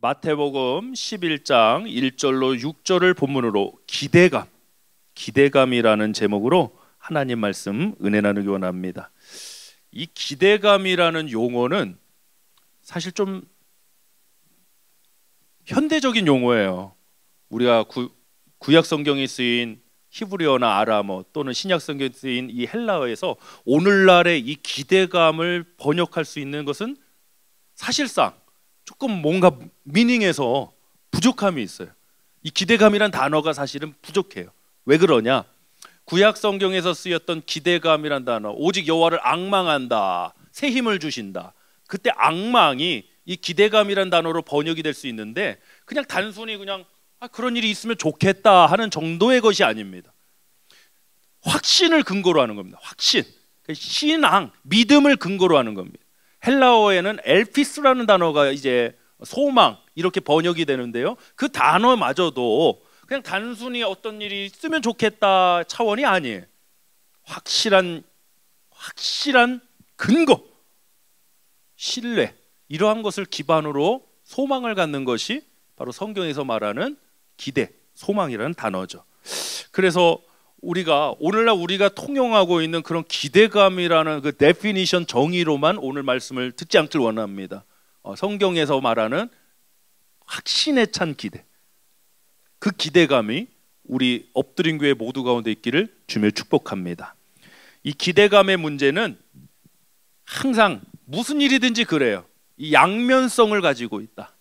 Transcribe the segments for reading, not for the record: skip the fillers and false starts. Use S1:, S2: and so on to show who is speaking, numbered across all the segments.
S1: 마태복음 11장 1절로 6절을 본문으로 기대감이라는 제목으로 하나님 말씀 은혜 나누기 원합니다. 이 기대감이라는 용어는 사실 좀 현대적인 용어예요. 우리가 구약 성경에 쓰인 히브리어나 아람어 또는 신약 성경에 쓰인 이 헬라어에서 오늘날의 이 기대감을 번역할 수 있는 것은 사실상 조금 뭔가 미닝에서 부족함이 있어요. 이 기대감이란 단어가 사실은 부족해요. 왜 그러냐? 구약 성경에서 쓰였던 기대감이란 단어, 오직 여호와를 앙망한다, 새 힘을 주신다. 그때 앙망이 이 기대감이란 단어로 번역이 될 수 있는데 그냥 단순히 그런 일이 있으면 좋겠다 하는 정도의 것이 아닙니다. 확신을 근거로 하는 겁니다. 확신, 신앙, 믿음을 근거로 하는 겁니다. 헬라어에는 엘피스라는 단어가 이제 소망 이렇게 번역이 되는데요. 그 단어마저도 그냥 단순히 어떤 일이 있으면 좋겠다 차원이 아니에요. 확실한 근거, 신뢰, 이러한 것을 기반으로 소망을 갖는 것이 바로 성경에서 말하는 기대, 소망이라는 단어죠. 그래서 오늘날 우리가 통용하고 있는 그런 기대감이라는 그 데피니션 정의로만 오늘 말씀을 듣지 않길 원합니다. 성경에서 말하는 확신에 찬 기대, 그 기대감이 우리 엎드린 교회 모두 가운데 있기를 주며 축복합니다. 이 기대감의 문제는 항상 무슨 일이든지 그래요. 이 양면성을 가지고 있다.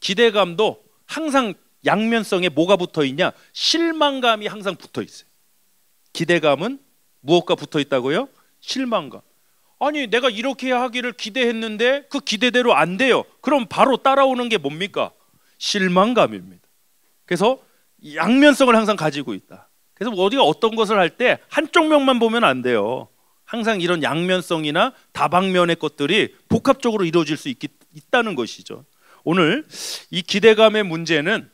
S1: 기대감도 항상 양면성에 뭐가 붙어 있냐? 실망감이 항상 붙어 있어요. 기대감은 무엇과 붙어 있다고요? 실망감. 아니, 내가 이렇게 하기를 기대했는데 그 기대대로 안 돼요. 그럼 바로 따라오는 게 뭡니까? 실망감입니다. 그래서 양면성을 항상 가지고 있다. 그래서 어디가 어떤 것을 할 때 한쪽 면만 보면 안 돼요. 항상 이런 양면성이나 다방면의 것들이 복합적으로 이루어질 수 있다는 것이죠. 오늘 이 기대감의 문제는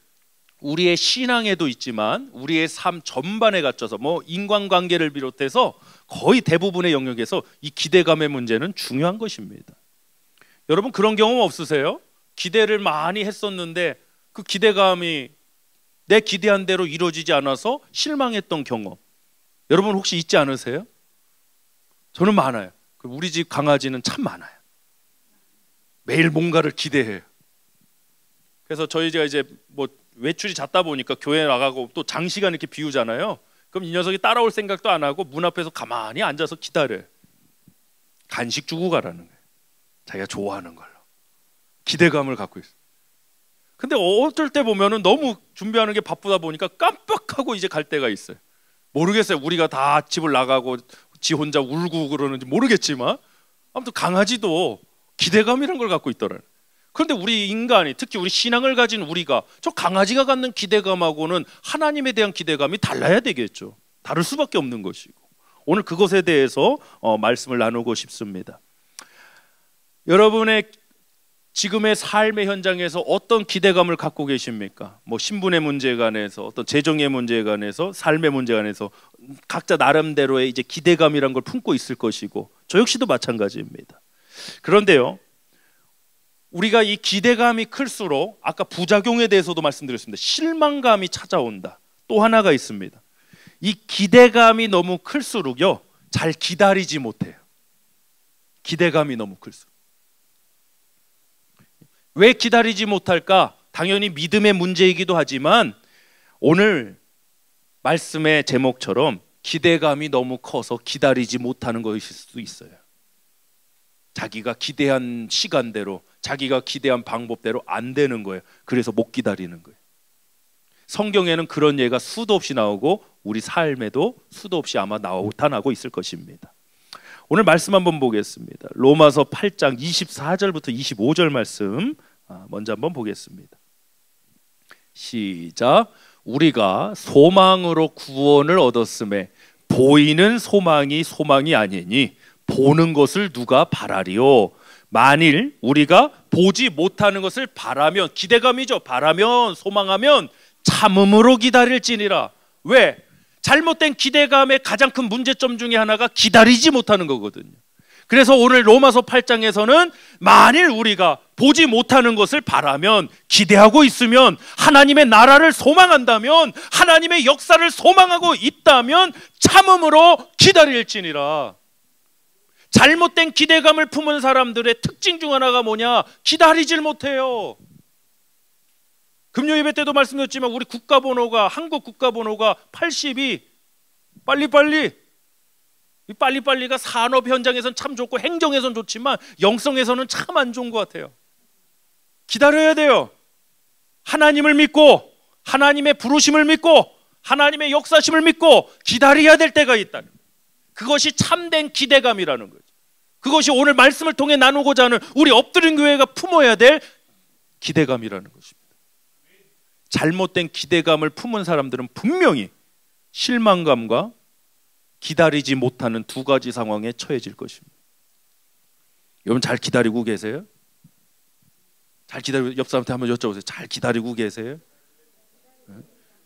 S1: 우리의 신앙에도 있지만 우리의 삶 전반에 갇혀서 인간관계를 비롯해서 거의 대부분의 영역에서 이 기대감의 문제는 중요한 것입니다. 여러분 그런 경험 없으세요? 기대를 많이 했었는데 그 기대감이 내 기대한 대로 이루어지지 않아서 실망했던 경험 여러분 혹시 있지 않으세요? 저는 많아요. 우리 집 강아지는 참 많아요. 매일 뭔가를 기대해요. 그래서 저희가 이제 외출이 잦다 보니까 교회 나가고 또 장시간 이렇게 비우잖아요. 그럼 이 녀석이 따라올 생각도 안 하고 문 앞에서 가만히 앉아서 기다려요. 간식 주고 가라는 거예요. 자기가 좋아하는 걸로. 기대감을 갖고 있어요. 근데 어쩔 때 보면은 너무 준비하는 게 바쁘다 보니까 깜빡하고 이제 갈 때가 있어요. 모르겠어요. 우리가 다 집을 나가고 지 혼자 울고 그러는지 모르겠지만 아무튼 강아지도 기대감이라는 걸 갖고 있더라고요. 그런데 우리 인간이, 특히 우리 신앙을 가진 우리가 저 강아지가 갖는 기대감하고는 하나님에 대한 기대감이 달라야 되겠죠. 다를 수밖에 없는 것이고 오늘 그것에 대해서 말씀을 나누고 싶습니다. 여러분의 지금의 삶의 현장에서 어떤 기대감을 갖고 계십니까? 신분의 문제에 관해서, 어떤 재정의 문제에 관해서, 삶의 문제에 관해서 각자 나름대로의 이제 기대감이란 걸 품고 있을 것이고 저 역시도 마찬가지입니다. 그런데요, 우리가 이 기대감이 클수록 아까 부작용에 대해서도 말씀드렸습니다. 실망감이 찾아온다. 또 하나가 있습니다. 이 기대감이 너무 클수록요, 잘 기다리지 못해요. 기대감이 너무 클수록. 왜 기다리지 못할까? 당연히 믿음의 문제이기도 하지만 오늘 말씀의 제목처럼 기대감이 너무 커서 기다리지 못하는 것일 수도 있어요. 자기가 기대한 시간대로, 자기가 기대한 방법대로 안 되는 거예요. 그래서 못 기다리는 거예요. 성경에는 그런 예가 수도 없이 나오고 우리 삶에도 수도 없이 아마 나타나고 있을 것입니다. 오늘 말씀 한번 보겠습니다. 로마서 8장 24절부터 25절 말씀 먼저 한번 보겠습니다. 시작. 우리가 소망으로 구원을 얻었음에 보이는 소망이 아니니 보는 것을 누가 바라리요? 만일 우리가 보지 못하는 것을 바라면, 기대감이죠. 바라면, 소망하면 참음으로 기다릴지니라. 왜? 잘못된 기대감의 가장 큰 문제점 중에 하나가 기다리지 못하는 거거든요. 그래서 오늘 로마서 8장에서는 만일 우리가 보지 못하는 것을 바라면, 기대하고 있으면, 하나님의 나라를 소망한다면, 하나님의 역사를 소망하고 있다면 참음으로 기다릴지니라. 잘못된 기대감을 품은 사람들의 특징 중 하나가 뭐냐? 기다리질 못해요. 금요 예배 때도 말씀드렸지만 우리 국가번호가, 한국 국가번호가 82. 이 빨리빨리가 산업 현장에서는 참 좋고 행정에서는 좋지만 영성에서는 참 안 좋은 것 같아요. 기다려야 돼요. 하나님을 믿고, 하나님의 부르심을 믿고, 하나님의 역사심을 믿고 기다려야 될 때가 있다는 거예요. 그것이 참된 기대감이라는 거죠. 그것이 오늘 말씀을 통해 나누고자 하는 우리 엎드린 교회가 품어야 될 기대감이라는 것입니다. 잘못된 기대감을 품은 사람들은 분명히 실망감과 기다리지 못하는 두 가지 상황에 처해질 것입니다. 여러분 잘 기다리고 계세요? 잘 기다리고, 옆 사람한테 한번 여쭤보세요. 잘 기다리고 계세요?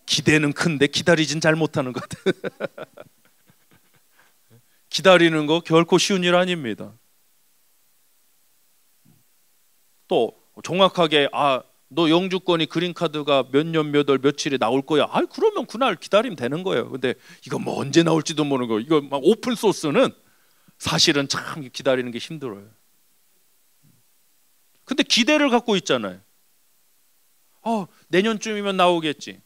S1: 기대는 큰데 기다리진 잘 못하는 것 같아요. 기다리는 거 결코 쉬운 일 아닙니다. 또 정확하게 너 영주권이 그린카드가 몇 년 몇 월 며칠에 나올 거야. 그러면 그날 기다리면 되는 거예요. 근데 이거 뭐 언제 나올지도 모르는 거. 이거 막 오픈 소스는 사실은 참 기다리는 게 힘들어요. 근데 기대를 갖고 있잖아요. 내년쯤이면 나오겠지.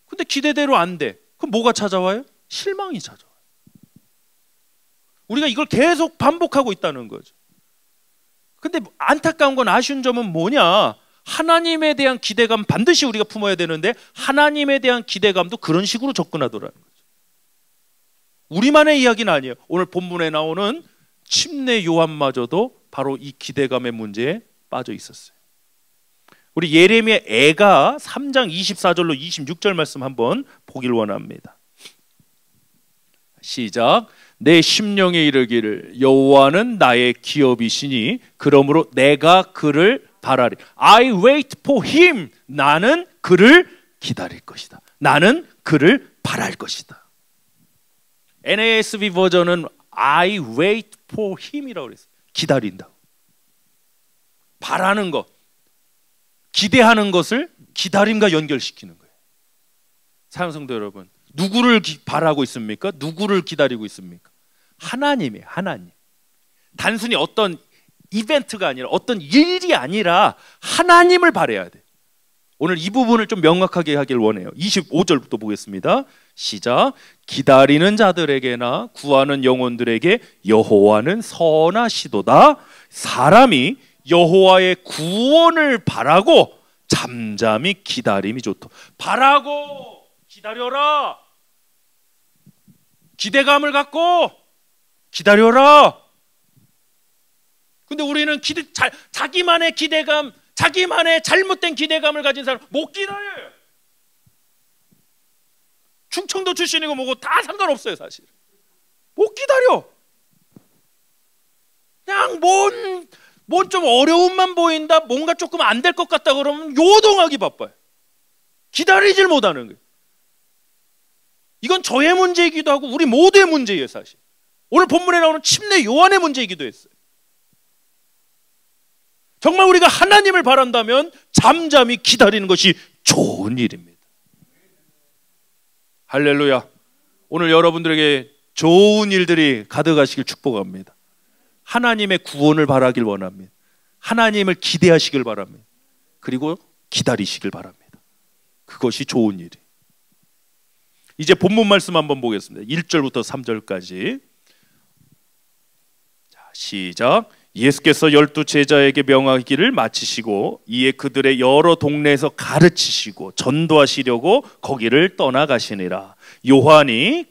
S1: 근데 기대대로 안 돼. 그럼 뭐가 찾아와요? 실망이 찾아와요. 우리가 이걸 계속 반복하고 있다는 거죠. 근데 안타까운 건, 아쉬운 점은 뭐냐? 하나님에 대한 기대감 반드시 우리가 품어야 되는데 하나님에 대한 기대감도 그런 식으로 접근하더라는 거죠. 우리만의 이야기는 아니에요. 오늘 본문에 나오는 침례 요한마저도 바로 이 기대감의 문제에 빠져 있었어요. 우리 예레미야 애가 3장 24절로 26절 말씀 한번 보길 원합니다. 시작. 내 심령에 이르기를 여호와는 나의 기업이시니 그러므로 내가 그를 바라리. I wait for him. 나는 그를 기다릴 것이다. 나는 그를 바랄 것이다. NASB 버전은 I wait for him이라고 그랬어요. 기다린다. 바라는 것, 기대하는 것을 기다림과 연결시키는 거예요. 사랑하는 성도 여러분, 누구를 바라고 있습니까? 누구를 기다리고 있습니까? 하나님이에요. 하나님. 단순히 어떤 이벤트가 아니라, 어떤 일이 아니라 하나님을 바라야 돼. 오늘 이 부분을 좀 명확하게 하길 원해요. 25절부터 보겠습니다. 시작. 기다리는 자들에게나 구하는 영혼들에게 여호와는 선하시도다. 사람이 여호와의 구원을 바라고 잠잠히 기다림이 좋다. 바라고 기다려라. 기대감을 갖고 기다려라. 근데 우리는 자기만의 기대감, 자기만의 잘못된 기대감을 가진 사람 못 기다려요. 충청도 출신이고 뭐고 다 상관없어요. 사실 못 기다려. 그냥 뭔 좀 어려움만 보인다, 뭔가 조금 안 될 것 같다 그러면 요동하기 바빠요. 기다리질 못하는 거예요. 이건 저의 문제이기도 하고 우리 모두의 문제예요. 사실 오늘 본문에 나오는 침례 요한의 문제이기도 했어요. 정말 우리가 하나님을 바란다면 잠잠히 기다리는 것이 좋은 일입니다. 할렐루야. 오늘 여러분들에게 좋은 일들이 가득하시길 축복합니다. 하나님의 구원을 바라길 원합니다. 하나님을 기대하시길 바랍니다. 그리고 기다리시길 바랍니다. 그것이 좋은 일이. 이제 본문 말씀 한번 보겠습니다. 1절부터 3절까지. 자, 시작. 예수께서 12 제자에게 명하기를 마치시고 이에 그들의 여러 동네에서 가르치시고 전도하시려고 거기를 떠나가시니라. 요한이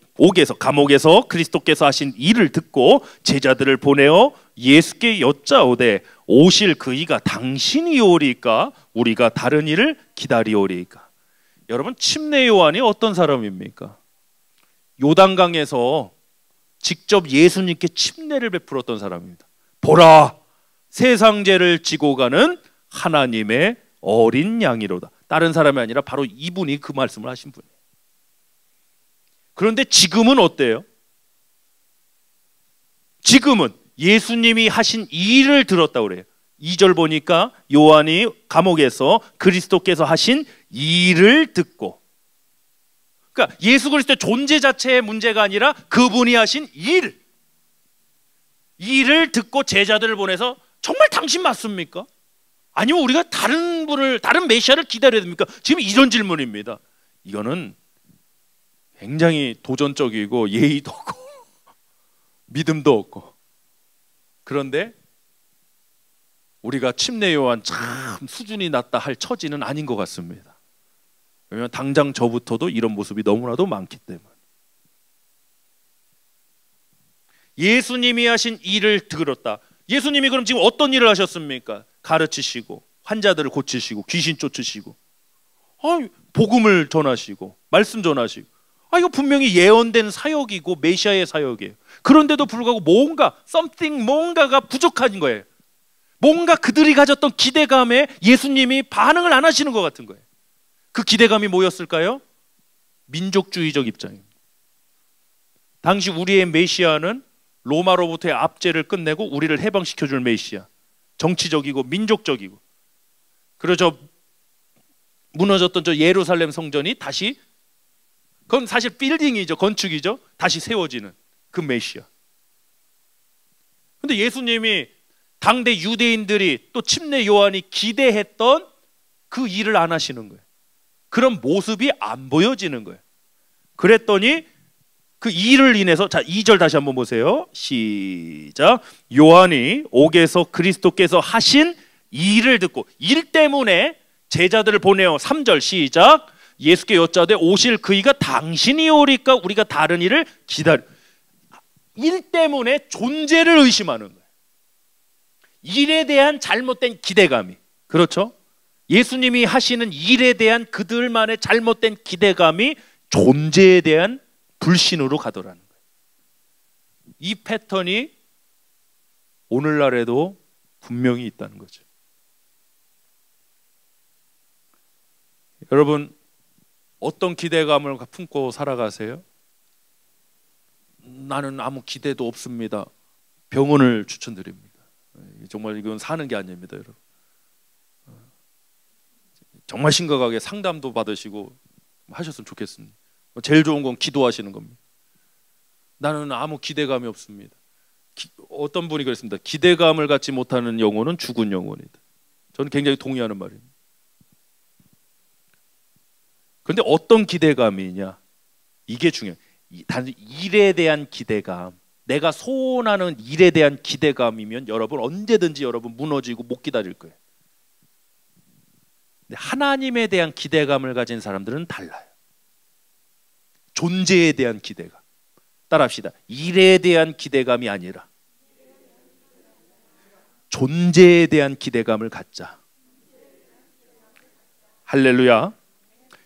S1: 감옥에서 그리스도께서 하신 일을 듣고 제자들을 보내어 예수께 여짜오되 오실 그이가 당신이 오리까 우리가 다른 일을 기다리오리까. 여러분, 침례 요한이 어떤 사람입니까? 요단강에서 직접 예수님께 침례를 베풀었던 사람입니다. 보라, 세상 죄를 지고 가는 하나님의 어린 양이로다. 다른 사람이 아니라 바로 이분이 그 말씀을 하신 분이에요. 그런데 지금은 어때요? 지금은 예수님이 하신 일을 들었다고 그래요. 2절 보니까 요한이 감옥에서 그리스도께서 하신 일을 듣고, 그러니까 예수 그리스도의 존재 자체의 문제가 아니라 그분이 하신 일을 듣고 제자들을 보내서 정말 당신 맞습니까? 아니면 우리가 다른 메시아를 기다려야 됩니까? 지금 이런 질문입니다. 이거는 굉장히 도전적이고 예의도 없고 믿음도 없고, 그런데 우리가 침례 요한 참 수준이 낮다 할 처지는 아닌 것 같습니다. 왜냐하면 당장 저부터도 이런 모습이 너무나도 많기 때문에. 예수님이 하신 일을 들었다. 예수님이 그럼 지금 어떤 일을 하셨습니까? 가르치시고 환자들을 고치시고 귀신 쫓으시고 복음을 전하시고 말씀 전하시고, 이거 분명히 예언된 사역이고 메시아의 사역이에요. 그런데도 불구하고 뭔가가 부족한 거예요. 뭔가 그들이 가졌던 기대감에 예수님이 반응을 안 하시는 것 같은 거예요. 그 기대감이 뭐였을까요? 민족주의적 입장입니다. 당시 우리의 메시아는 로마로부터의 압제를 끝내고 우리를 해방시켜줄 메시아, 정치적이고 민족적이고, 그래서 무너졌던 저 예루살렘 성전이 다시, 그건 사실 빌딩이죠, 건축이죠, 다시 세워지는 그 메시아. 근데 예수님이 당대 유대인들이 또 침례 요한이 기대했던 그 일을 안 하시는 거예요. 그런 모습이 안 보여지는 거예요. 그랬더니 그 일을 인해서, 자 2절 다시 한번 보세요. 시작. 요한이 옥에서 그리스도께서 하신 일을 듣고, 일 때문에 제자들을 보내어. 3절 시작. 예수께 여짜되 오실 그이가 당신이 오리까 우리가 다른 일을 기다려. 일 때문에 존재를 의심하는 거예요. 일에 대한 잘못된 기대감이, 그렇죠? 예수님이 하시는 일에 대한 그들만의 잘못된 기대감이 존재에 대한 불신으로 가더라는 거예요. 이 패턴이 오늘날에도 분명히 있다는 거죠. 여러분, 어떤 기대감을 품고 살아가세요? 나는 아무 기대도 없습니다. 병원을 추천드립니다. 정말 이건 사는 게 아닙니다, 여러분. 정말 심각하게 상담도 받으시고 하셨으면 좋겠습니다. 제일 좋은 건 기도하시는 겁니다. 나는 아무 기대감이 없습니다. 어떤 분이 그랬습니다. 기대감을 갖지 못하는 영혼은 죽은 영혼이다. 저는 굉장히 동의하는 말입니다. 그런데 어떤 기대감이냐, 이게 중요해요. 단지 일에 대한 기대감, 내가 소원하는 일에 대한 기대감이면 여러분 언제든지 여러분 무너지고 못 기다릴 거예요. 근데 하나님에 대한 기대감을 가진 사람들은 달라요. 존재에 대한 기대감. 따라합시다. 일에 대한 기대감이 아니라 존재에 대한 기대감을 갖자. 할렐루야.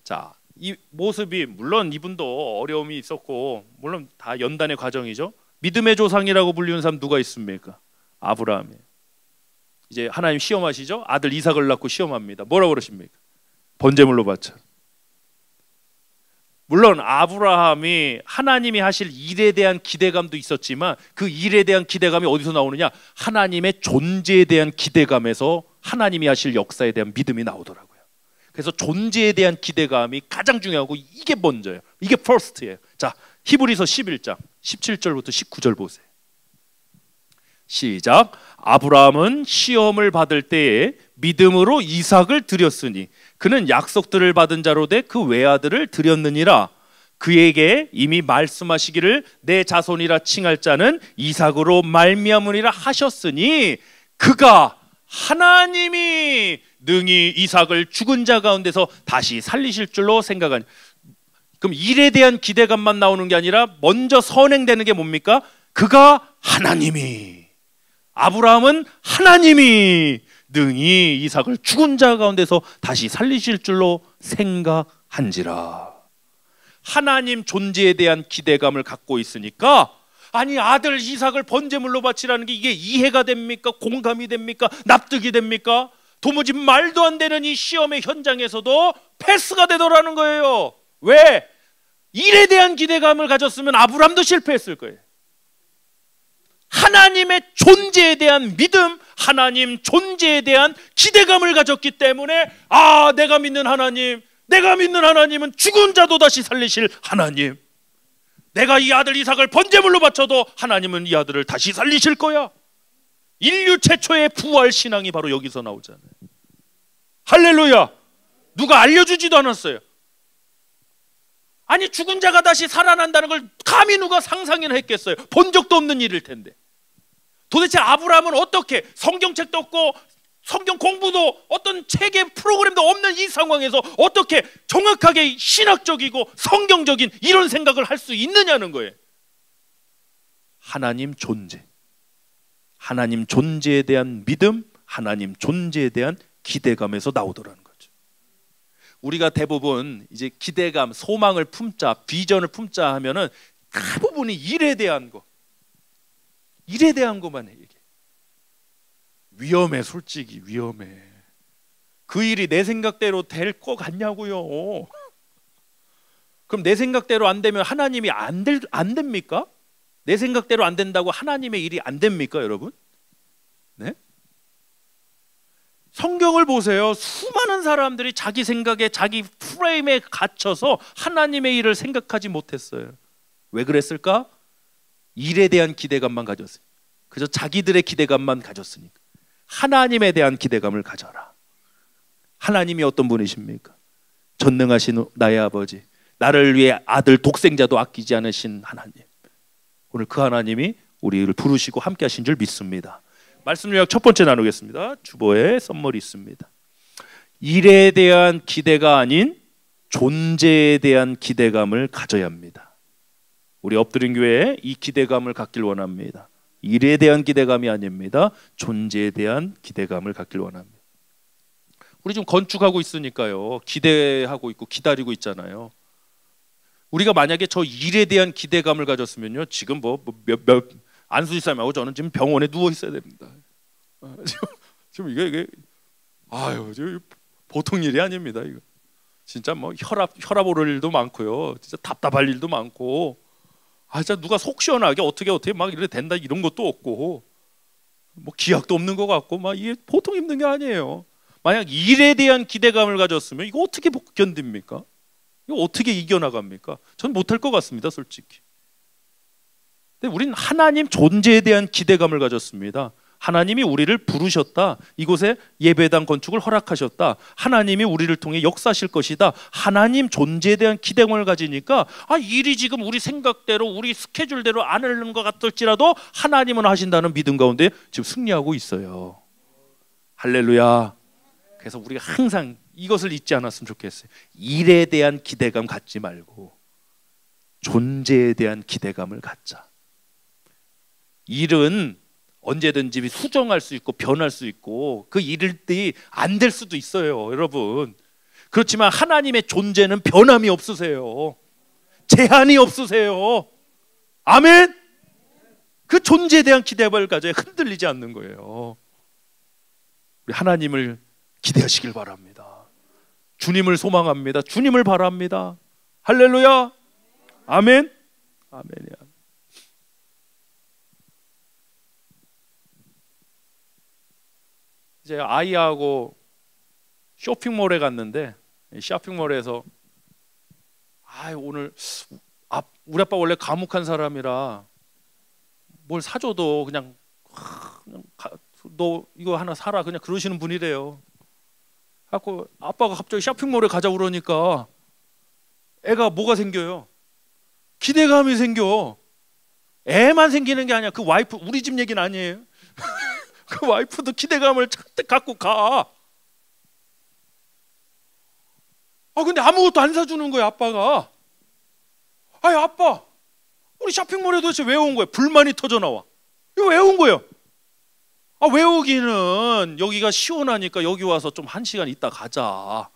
S1: 자, 이 모습이, 물론 이분도 어려움이 있었고 물론 다 연단의 과정이죠. 믿음의 조상이라고 불리는 사람 누가 있습니까? 아브라함이에요. 이제 하나님 시험하시죠. 아들 이삭을 낳고 시험합니다. 뭐라고 그러십니까? 번제물로 바쳐. 물론 아브라함이 하나님이 하실 일에 대한 기대감도 있었지만 그 일에 대한 기대감이 어디서 나오느냐? 하나님의 존재에 대한 기대감에서 하나님이 하실 역사에 대한 믿음이 나오더라고요. 그래서 존재에 대한 기대감이 가장 중요하고 이게 먼저예요. 이게 퍼스트예요. 자, 히브리서 11장 17절부터 19절 보세요. 시작. 아브라함은 시험을 받을 때에 믿음으로 이삭을 드렸으니 그는 약속들을 받은 자로 돼 그 외아들을 드렸느니라. 그에게 이미 말씀하시기를 내 자손이라 칭할 자는 이삭으로 말미암으리라 하셨으니 그가 하나님이 능히 이삭을 죽은 자 가운데서 다시 살리실 줄로 생각하니. 그럼 일에 대한 기대감만 나오는 게 아니라 먼저 선행되는 게 뭡니까? 그가 하나님이, 아브라함은 하나님이 능히 이삭을 죽은 자 가운데서 다시 살리실 줄로 생각한지라. 하나님 존재에 대한 기대감을 갖고 있으니까, 아니 아들 이삭을 번제물로 바치라는 게 이게 이해가 됩니까? 공감이 됩니까? 납득이 됩니까? 도무지 말도 안 되는 이 시험의 현장에서도 패스가 되더라는 거예요. 왜? 일에 대한 기대감을 가졌으면 아브람도 실패했을 거예요. 하나님의 존재에 대한 믿음, 하나님 존재에 대한 기대감을 가졌기 때문에 내가 믿는 하나님은 죽은 자도 다시 살리실 하나님, 내가 이 아들 이삭을 번제물로 바쳐도 하나님은 이 아들을 다시 살리실 거야. 인류 최초의 부활 신앙이 바로 여기서 나오잖아요. 할렐루야. 누가 알려주지도 않았어요. 아니, 죽은 자가 다시 살아난다는 걸 감히 누가 상상이나 했겠어요? 본 적도 없는 일일 텐데. 도대체 아브라함은 어떻게, 성경책도 없고 성경 공부도 어떤 책의 프로그램도 없는 이 상황에서 어떻게 정확하게 신학적이고 성경적인 이런 생각을 할 수 있느냐는 거예요. 하나님 존재, 하나님 존재에 대한 믿음, 하나님 존재에 대한 기대감에서 나오더라는 거죠. 우리가 대부분 이제 기대감, 소망을 품자, 비전을 품자 하면은 대부분이 일에 대한 거, 일에 대한 것만 얘기해. 위험해, 솔직히 위험해. 그 일이 내 생각대로 될 것 같냐고요. 그럼 내 생각대로 안 되면 하나님이 안 됩니까? 내 생각대로 안 된다고 하나님의 일이 안 됩니까, 여러분? 네? 성경을 보세요. 수많은 사람들이 자기 생각에, 자기 프레임에 갇혀서 하나님의 일을 생각하지 못했어요. 왜 그랬을까? 일에 대한 기대감만 가졌어요. 그저 자기들의 기대감만 가졌으니까. 하나님에 대한 기대감을 가져라. 하나님이 어떤 분이십니까? 전능하신 나의 아버지, 나를 위해 아들 독생자도 아끼지 않으신 하나님. 오늘 그 하나님이 우리를 부르시고 함께 하신 줄 믿습니다. 말씀 요약 첫 번째 나누겠습니다. 주보에 썸머리 있습니다. 일에 대한 기대가 아닌 존재에 대한 기대감을 가져야 합니다. 우리 엎드린 교회에 이 기대감을 갖길 원합니다. 일에 대한 기대감이 아닙니다. 존재에 대한 기대감을 갖길 원합니다. 우리 지금 건축하고 있으니까요, 기대하고 있고 기다리고 있잖아요. 우리가 만약에 저 일에 대한 기대감을 가졌으면요, 지금 안수지 쌤하고 저는 지금 병원에 누워 있어야 됩니다. 지금 이게 지금 보통 일이 아닙니다. 이거 진짜 혈압 오를 일도 많고요, 진짜 답답할 일도 많고, 진짜 누가 속 시원하게 어떻게 막 이래 된다 이런 것도 없고, 기약도 없는 것 같고, 이게 보통 힘든 게 아니에요. 만약 일에 대한 기대감을 가졌으면 이거 어떻게 견딥니까? 이거 어떻게 이겨나갑니까? 전 못할 것 같습니다, 솔직히. 근데 우리는 하나님 존재에 대한 기대감을 가졌습니다. 하나님이 우리를 부르셨다. 이곳에 예배당 건축을 허락하셨다. 하나님이 우리를 통해 역사하실 것이다. 하나님 존재에 대한 기대감을 가지니까 일이 지금 우리 생각대로, 우리 스케줄대로 안 하는 것 같을지라도 하나님은 하신다는 믿음 가운데 지금 승리하고 있어요. 할렐루야. 그래서 우리가 항상 이것을 잊지 않았으면 좋겠어요. 일에 대한 기대감 갖지 말고 존재에 대한 기대감을 갖자. 일은 언제든지 수정할 수 있고 변할 수 있고 그 일들이 안 될 수도 있어요, 여러분. 그렇지만 하나님의 존재는 변함이 없으세요. 제한이 없으세요. 아멘. 그 존재에 대한 기대감을 가져야 흔들리지 않는 거예요. 우리 하나님을 기대하시길 바랍니다. 주님을 소망합니다. 주님을 바랍니다. 할렐루야. 아멘. 아멘이야. 이제 아이하고 쇼핑몰에 갔는데, 쇼핑몰에서 오늘 우리 아빠 원래 과묵한 사람이라 뭘 사줘도 그냥 너 이거 하나 사라 그냥 그러시는 분이래요. 그래서 아빠가 갑자기 쇼핑몰에 가자고 그러니까 애가 뭐가 생겨요? 기대감이 생겨. 애만 생기는 게 아니야. 그 와이프, 우리 집 얘기는 아니에요. 그 와이프도 기대감을 잔뜩 갖고 가. 근데 아무것도 안 사주는 거야, 아빠가. 아빠, 우리 쇼핑몰에 도대체 왜 온 거야? 불만이 터져 나와. 이거 왜 온 거예요? 왜 오기는 여기가 시원하니까 여기 와서 좀 1시간 있다 가자.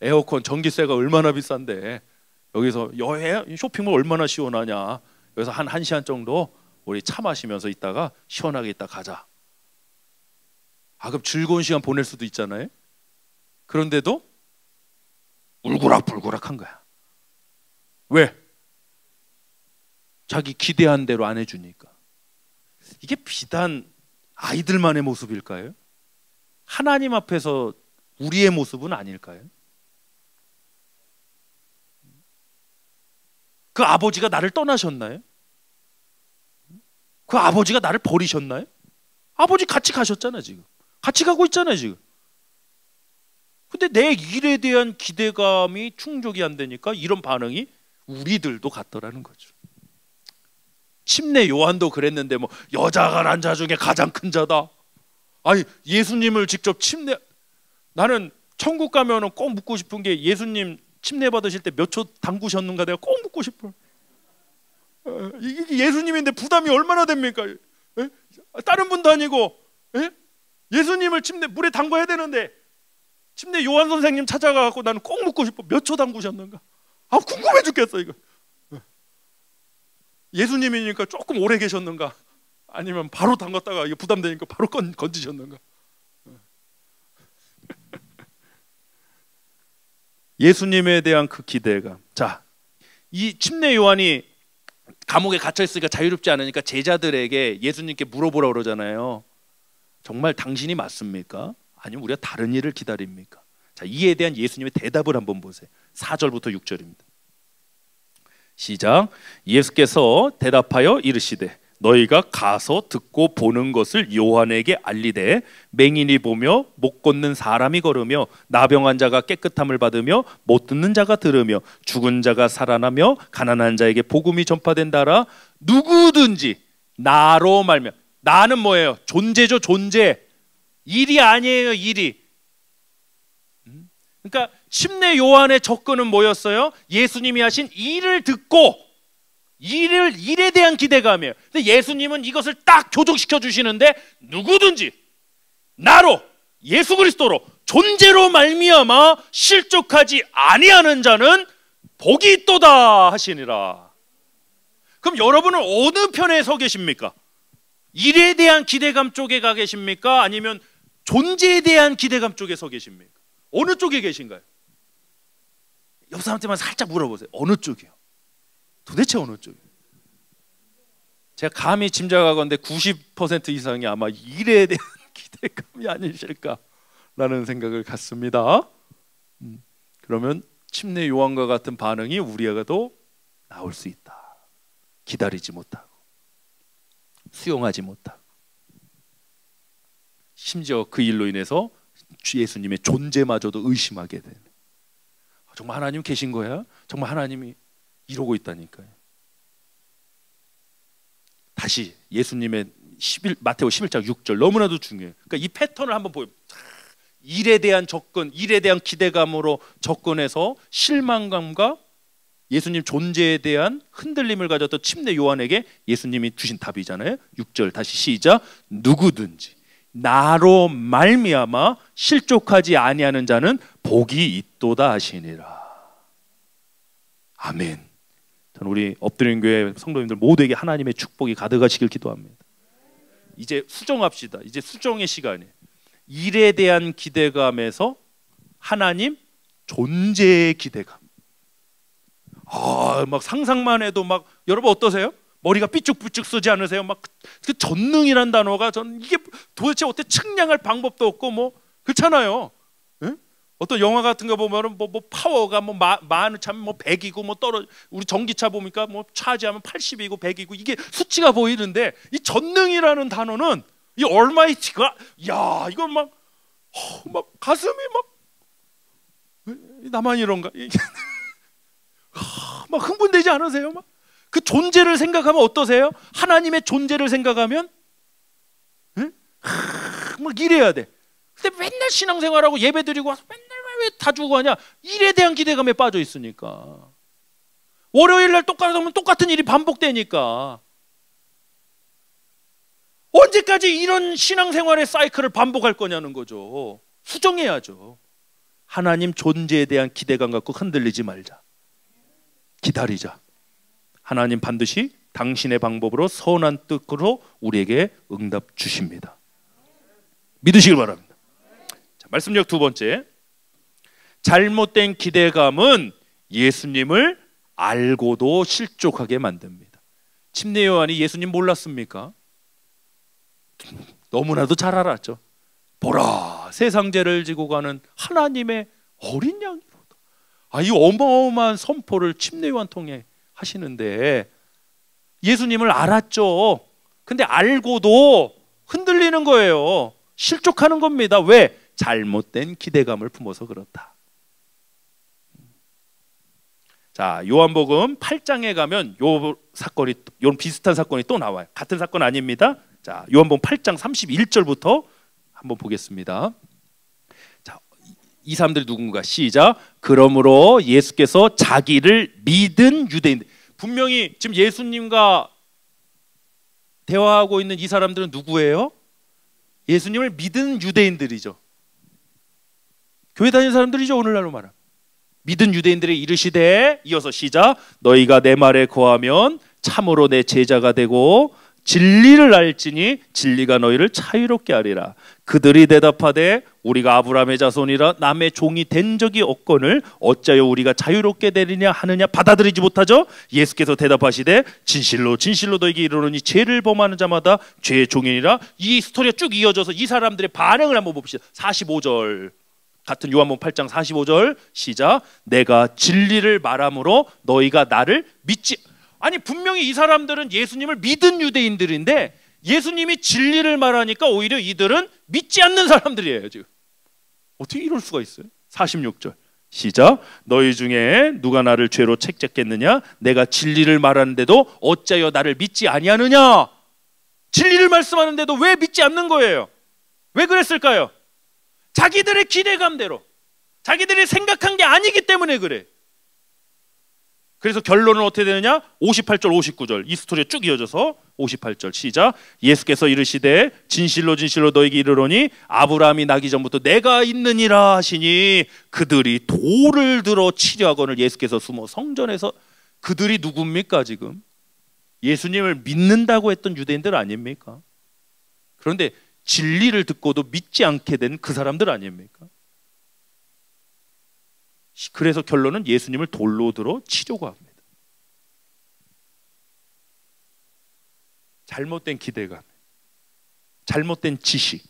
S1: 에어컨, 전기세가 얼마나 비싼데 여기서 쇼핑몰 얼마나 시원하냐. 여기서 한 1시간 정도 우리 차 마시면서 있다가 시원하게 있다 가자. 그럼 즐거운 시간 보낼 수도 있잖아요. 그런데도 울고락불고락한 거야. 왜? 자기 기대한 대로 안 해주니까. 이게 비단 아이들만의 모습일까요? 하나님 앞에서 우리의 모습은 아닐까요? 그 아버지가 나를 떠나셨나요? 그 아버지가 나를 버리셨나요? 아버지 같이 가셨잖아요. 지금 같이 가고 있잖아요. 지금. 근데 내 일에 대한 기대감이 충족이 안 되니까 이런 반응이 우리들도 같더라는 거죠. 침례 요한도 그랬는데 뭐 여자가 난 자 중에 가장 큰 자다. 아니 예수님을 직접 나는 천국 가면은 꼭 묻고 싶은 게 예수님 침례 받으실 때 몇 초 담그셨는가 내가 꼭 묻고 싶어요. 이게 예수님인데 부담이 얼마나 됩니까? 에? 다른 분도 아니고 에? 예수님을 물에 담궈야 되는데 침례 요한 선생님 찾아가고 나는 꼭 묻고 싶어. 몇 초 담그셨는가? 아 궁금해 죽겠어 이거. 예수님이니까 조금 오래 계셨는가? 아니면 바로 담갔다가 이게 부담되니까 바로 건지셨는가? 예수님에 대한 그 기대감. 자, 이 침례 요한이 감옥에 갇혀 있으니까 자유롭지 않으니까 제자들에게 예수님께 물어보라 그러잖아요. 정말 당신이 맞습니까? 아니면 우리가 다른 일을 기다립니까? 자, 이에 대한 예수님의 대답을 한번 보세요. 4절부터 6절입니다. 시작. 예수께서 대답하여 이르시되 너희가 가서 듣고 보는 것을 요한에게 알리되 맹인이 보며 못 걷는 사람이 걸으며 나병한 자가 깨끗함을 받으며 못 듣는 자가 들으며 죽은 자가 살아나며 가난한 자에게 복음이 전파된다라. 누구든지 나로 말며, 나는 뭐예요? 존재죠. 존재. 일이 아니에요. 일이. 그러니까 침례 요한의 접근은 뭐였어요? 예수님이 하신 일을 듣고 일에 대한 기대감이에요. 근데 예수님은 이것을 딱 교정시켜 주시는데 누구든지 나로 예수 그리스도로 존재로 말미암아 실족하지 아니하는 자는 복이 있도다 하시니라. 그럼 여러분은 어느 편에 서 계십니까? 일에 대한 기대감 쪽에 가 계십니까? 아니면 존재에 대한 기대감 쪽에 서 계십니까? 어느 쪽에 계신가요? 옆 사람한테만 살짝 물어보세요. 어느 쪽이요? 도대체 어느 쪽이요? 제가 감히 짐작하건대 90% 이상이 아마 일에 대한 기대감이 아니실까라는 생각을 갖습니다. 그러면 침례 요한과 같은 반응이 우리에게도 나올 수 있다. 기다리지 못하고 수용하지 못하고 심지어 그 일로 인해서 예수님의 존재마저도 의심하게 되는. 정말 하나님 계신 거야? 정말 하나님이 이러고 있다니까요. 다시 예수님의 마태오 11장 6절 너무나도 중요해요. 그러니까 이 패턴을 한번 보여. 일에 대한 접근, 일에 대한 기대감으로 접근해서 실망감과 예수님 존재에 대한 흔들림을 가졌던 침례 요한에게 예수님이 주신 답이잖아요. 6절 다시 시작. 누구든지 나로 말미암아 실족하지 아니하는 자는 복이 있도다 하시니라. 아멘. 저는 우리 엎드린 교회 성도님들 모두에게 하나님의 축복이 가득하시길 기도합니다. 이제 수정합시다. 이제 수정의 시간이에요. 일에 대한 기대감에서 하나님 존재의 기대감. 막 상상만 해도 막 여러분 어떠세요? 머리가 삐쭉삐쭉 쓰지 않으세요? 막 그 전능이란 단어가 전 이게 도대체 어떻게 측량할 방법도 없고 뭐 그렇잖아요. 응? 어떤 영화 같은 거 보면은 뭐 파워가 뭐 많은 차면 뭐 100이고 뭐 우리 전기차 보니까 뭐 차지하면 80이고 100이고 이게 수치가 보이는데 이 전능이라는 단어는 이 얼마이티가 야 이건 막 가슴이 막 나만 이런가? 막 흥분되지 않으세요? 막 그 존재를 생각하면 어떠세요? 하나님의 존재를 생각하면 응? 막 이래야 돼. 근데 맨날 신앙생활하고 예배드리고 와서 맨날 왜 다 주고 가냐? 일에 대한 기대감에 빠져 있으니까. 월요일 날 똑같은 일이 반복되니까. 언제까지 이런 신앙생활의 사이클을 반복할 거냐는 거죠. 수정해야죠. 하나님 존재에 대한 기대감 갖고 흔들리지 말자. 기다리자. 하나님 반드시 당신의 방법으로 선한 뜻으로 우리에게 응답 주십니다. 믿으시길 바랍니다. 자, 말씀력 두 번째. 잘못된 기대감은 예수님을 알고도 실족하게 만듭니다. 침례 요한이 예수님 몰랐습니까? 너무나도 잘 알았죠. 보라, 세상 죄를 지고 가는 하나님의 어린 양이로다. 이 어마어마한 선포를 침례요한 통해 하시는데 예수님을 알았죠. 근데 알고도 흔들리는 거예요. 실족하는 겁니다. 왜? 잘못된 기대감을 품어서 그렇다. 자, 요한복음 8장에 가면 요 비슷한 사건이 또 나와요. 같은 사건 아닙니다. 자, 요한복음 8장 31절부터 한번 보겠습니다. 자, 이 사람들이 누군가? 시작. 그러므로 예수께서 자기를 믿은 유대인들, 분명히 지금 예수님과 대화하고 있는 이 사람들은 누구예요? 예수님을 믿은 유대인들이죠. 교회 다니는 사람들이죠. 오늘날로 말하면 믿은 유대인들이 이르시되, 이어서 시작. 너희가 내 말에 거하면 참으로 내 제자가 되고 진리를 알지니 진리가 너희를 자유롭게 하리라. 그들이 대답하되 우리가 아브라함의 자손이라 남의 종이 된 적이 없거늘 어찌하여 우리가 자유롭게 되리냐 하느냐 받아들이지 못하죠. 예수께서 대답하시되 진실로 진실로 너희에게 이르노니 죄를 범하는 자마다 죄의 종이니라. 이 스토리가 쭉 이어져서 이 사람들의 반응을 한번 봅시다. 45절 같은 요한복음 8장 45절 시작. 내가 진리를 말함으로 너희가 나를 믿지. 아니 분명히 이 사람들은 예수님을 믿은 유대인들인데 예수님이 진리를 말하니까 오히려 이들은 믿지 않는 사람들이에요. 지금 어떻게 이럴 수가 있어요? 46절 시작. 너희 중에 누가 나를 죄로 책잡겠느냐? 내가 진리를 말하는데도 어찌하여 나를 믿지 아니하느냐? 진리를 말씀하는데도 왜 믿지 않는 거예요? 왜 그랬을까요? 자기들의 기대감대로, 자기들이 생각한 게 아니기 때문에 그래. 그래서 결론은 어떻게 되느냐? 58절 59절 이 스토리가 쭉 이어져서 58절 시작. 예수께서 이르시되 진실로 진실로 너희에게 이르노니 아브라함이 나기 전부터 내가 있느니라 하시니 그들이 돌을 들어 치려 하거늘 예수께서 숨어 성전에서. 그들이 누굽니까? 지금 예수님을 믿는다고 했던 유대인들 아닙니까? 그런데 진리를 듣고도 믿지 않게 된 그 사람들 아닙니까? 그래서 결론은 예수님을 돌로 들어 치려고 합니다. 잘못된 기대감, 잘못된 지식,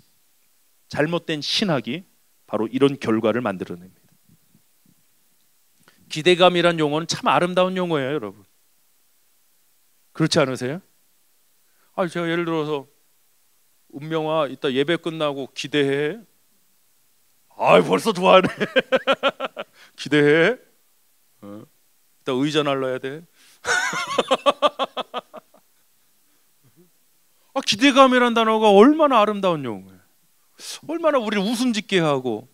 S1: 잘못된 신학이 바로 이런 결과를 만들어냅니다. 기대감이란 용어는 참 아름다운 용어예요, 여러분. 그렇지 않으세요? 제가 예를 들어서 은명아 이따 예배 끝나고 기대해. 벌써 좋아하네. 기대해. 이따 의자 날라야 돼. 기대감이란 단어가 얼마나 아름다운 용어예요. 얼마나 우리를 웃음 짓게 하고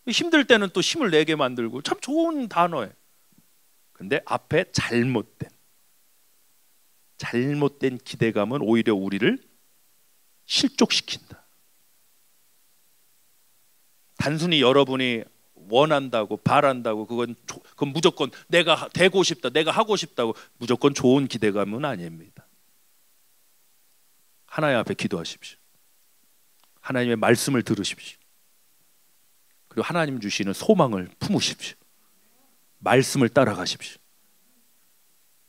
S1: 힘들 때는 또 힘을 내게 만들고 참 좋은 단어예요. 근데 앞에 잘못된 기대감은 오히려 우리를 실족시킨다. 단순히 여러분이 원한다고 바란다고 그건 무조건 내가 되고 싶다, 내가 하고 싶다고 무조건 좋은 기대감은 아닙니다. 하나님 앞에 기도하십시오. 하나님의 말씀을 들으십시오. 그리고 하나님 주시는 소망을 품으십시오. 말씀을 따라가십시오.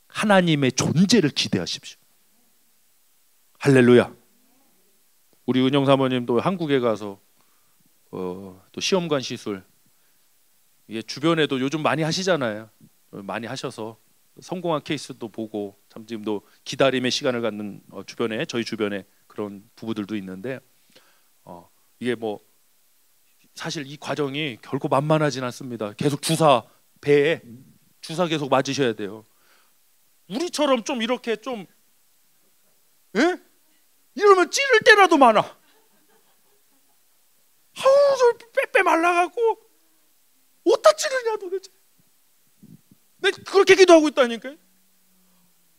S1: 하나님의 존재를 기대하십시오. 할렐루야. 우리 은영 사모님도 한국에 가서 또 시험관 시술 이게 주변에도 요즘 많이 하시잖아요. 많이 하셔서 성공한 케이스도 보고 참 지금도 기다림의 시간을 갖는 주변에 저희 주변에 그런 부부들도 있는데 이게 뭐 사실 이 과정이 결코 만만하진 않습니다. 계속 배에 주사 계속 맞으셔야 돼요. 우리처럼 좀 이렇게 좀 이러면 찌를 때라도 많아. 저 빼빼 말라갖고 어디다 찌르냐 도대체. 내가 그렇게 기도하고 있다니까.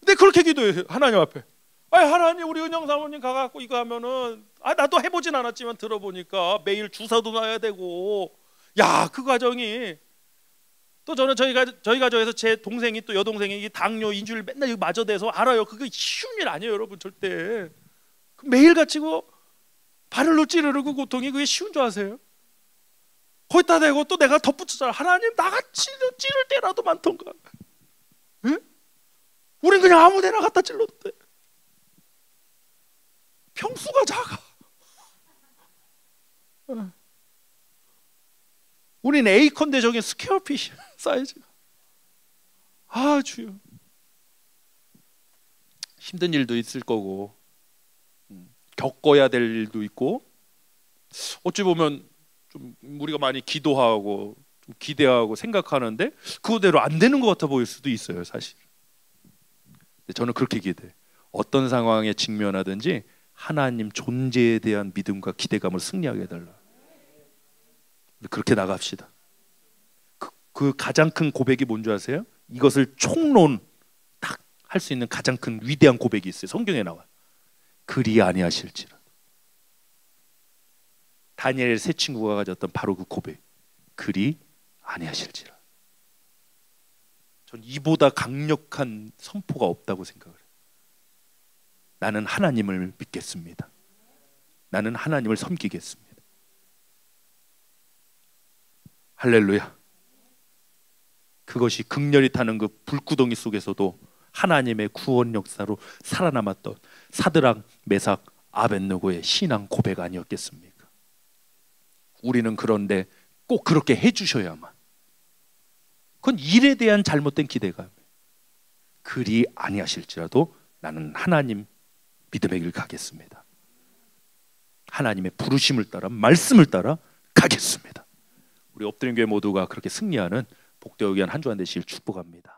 S1: 내가 그렇게 기도해요 하나님 앞에. 하나님 우리 은영 사모님 가갖고 이거 하면은 나도 해보진 않았지만 들어보니까 매일 주사도 놔야 되고 그 과정이 또 저는 저희 가족에서 제 동생이 또 여동생이 이 당뇨 인슐린 맨날 이거 맞아대서 알아요. 그게 쉬운 일 아니에요 여러분. 절대 매일 같이 발을로 찌르고 고통이 그게 쉬운 줄 아세요? 거기다 대고 또 내가 덧붙이잖아. 하나님 나같이 찌를 때라도 많던가. 우린 그냥 아무 데나 갖다 찔러도 돼. 평수가 작아. 우리는 A컨대 저기 스퀘어핏이 사이즈가. 아 주여. 힘든 일도 있을 거고 겪어야 될 일도 있고 어찌 보면 좀 우리가 많이 기도하고 좀 기대하고 생각하는데 그거대로 안 되는 것 같아 보일 수도 있어요 사실. 근데 저는 그렇게 기대해. 어떤 상황에 직면하든지 하나님 존재에 대한 믿음과 기대감을 승리하게 해달라. 그렇게 나갑시다. 그 가장 큰 고백이 뭔지 아세요? 이것을 총론 딱 할 수 있는 가장 큰 위대한 고백이 있어요. 성경에 나와요. 그리 아니하실지라. 다니엘 세 친구가 가졌던 바로 그 고백. 그리 아니하실지라. 전 이보다 강력한 선포가 없다고 생각을 해요. 나는 하나님을 믿겠습니다. 나는 하나님을 섬기겠습니다. 할렐루야. 그것이 극렬히 타는 그 불구덩이 속에서도 하나님의 구원 역사로 살아남았던 사드락, 메삭, 아벳느고의 신앙 고백 아니었겠습니까? 우리는 그런데 꼭 그렇게 해주셔야만. 그건 일에 대한 잘못된 기대감이에요. 그리 아니하실지라도 나는 하나님 믿음의 길 가겠습니다. 하나님의 부르심을 따라 말씀을 따라 가겠습니다. 우리 엎드린 교회 모두가 그렇게 승리하는 복되고 귀한 한 주간 되시길 축복합니다.